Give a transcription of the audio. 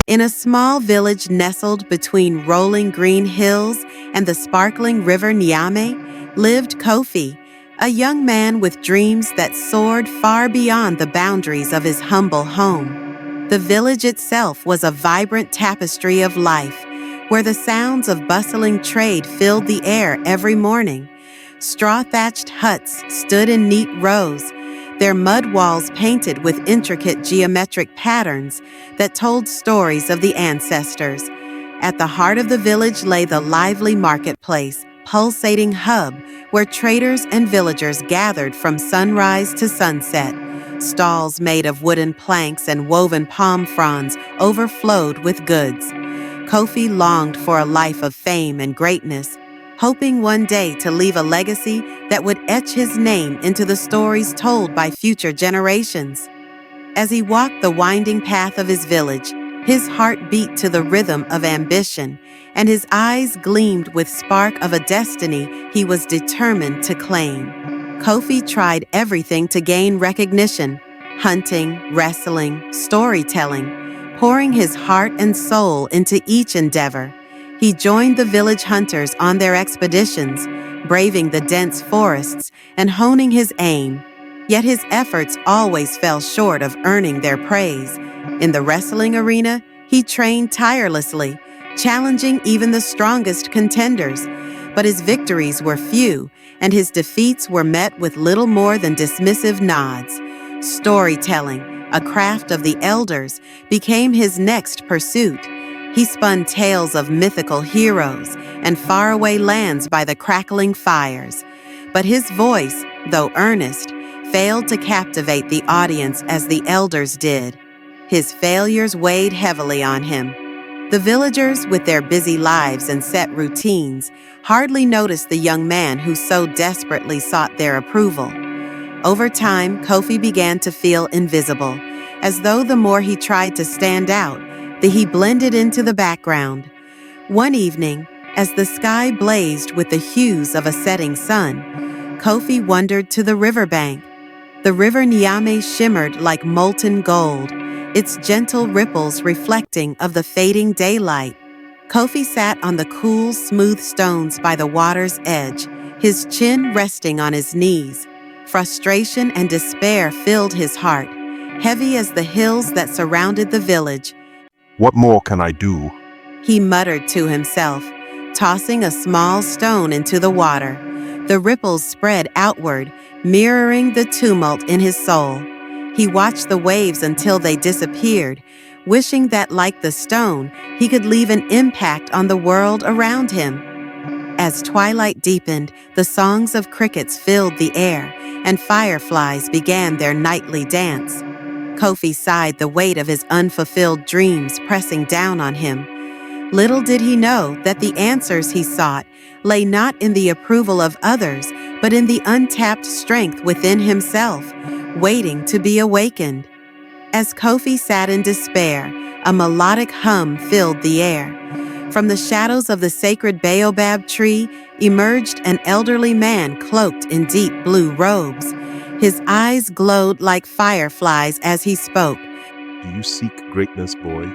In a small village nestled between rolling green hills and the sparkling river Niame, lived Kofi, a young man with dreams that soared far beyond the boundaries of his humble home. The village itself was a vibrant tapestry of life, where the sounds of bustling trade filled the air every morning. Straw-thatched huts stood in neat rows, their mud walls painted with intricate geometric patterns that told stories of the ancestors. At the heart of the village lay the lively marketplace, pulsating hub where traders and villagers gathered from sunrise to sunset. Stalls made of wooden planks and woven palm fronds overflowed with goods. Kofi longed for a life of fame and greatness, hoping one day to leave a legacy that would etch his name into the stories told by future generations. As he walked the winding path of his village, his heart beat to the rhythm of ambition, and his eyes gleamed with spark of a destiny he was determined to claim. Kofi tried everything to gain recognition: hunting, wrestling, storytelling, pouring his heart and soul into each endeavor. He joined the village hunters on their expeditions, braving the dense forests and honing his aim. Yet his efforts always fell short of earning their praise. In the wrestling arena, he trained tirelessly, challenging even the strongest contenders. But his victories were few, and his defeats were met with little more than dismissive nods. Storytelling, a craft of the elders, became his next pursuit. He spun tales of mythical heroes and faraway lands by the crackling fires. But his voice, though earnest, failed to captivate the audience as the elders did. His failures weighed heavily on him. The villagers, with their busy lives and set routines, hardly noticed the young man who so desperately sought their approval. Over time, Kofi began to feel invisible, as though the more he tried to stand out, he blended into the background. One evening, as the sky blazed with the hues of a setting sun, Kofi wandered to the riverbank. The river Niame shimmered like molten gold, its gentle ripples reflecting of the fading daylight. Kofi sat on the cool, smooth stones by the water's edge, his chin resting on his knees. Frustration and despair filled his heart, heavy as the hills that surrounded the village. What more can I do? He muttered to himself, tossing a small stone into the water. The ripples spread outward, mirroring the tumult in his soul. He watched the waves until they disappeared, wishing that, like the stone, he could leave an impact on the world around him. As twilight deepened, the songs of crickets filled the air, and fireflies began their nightly dance. Kofi sighed, the weight of his unfulfilled dreams pressing down on him. Little did he know that the answers he sought lay not in the approval of others, but in the untapped strength within himself, waiting to be awakened. As Kofi sat in despair, a melodic hum filled the air. From the shadows of the sacred baobab tree emerged an elderly man cloaked in deep blue robes. His eyes glowed like fireflies as he spoke. Do you seek greatness, boy?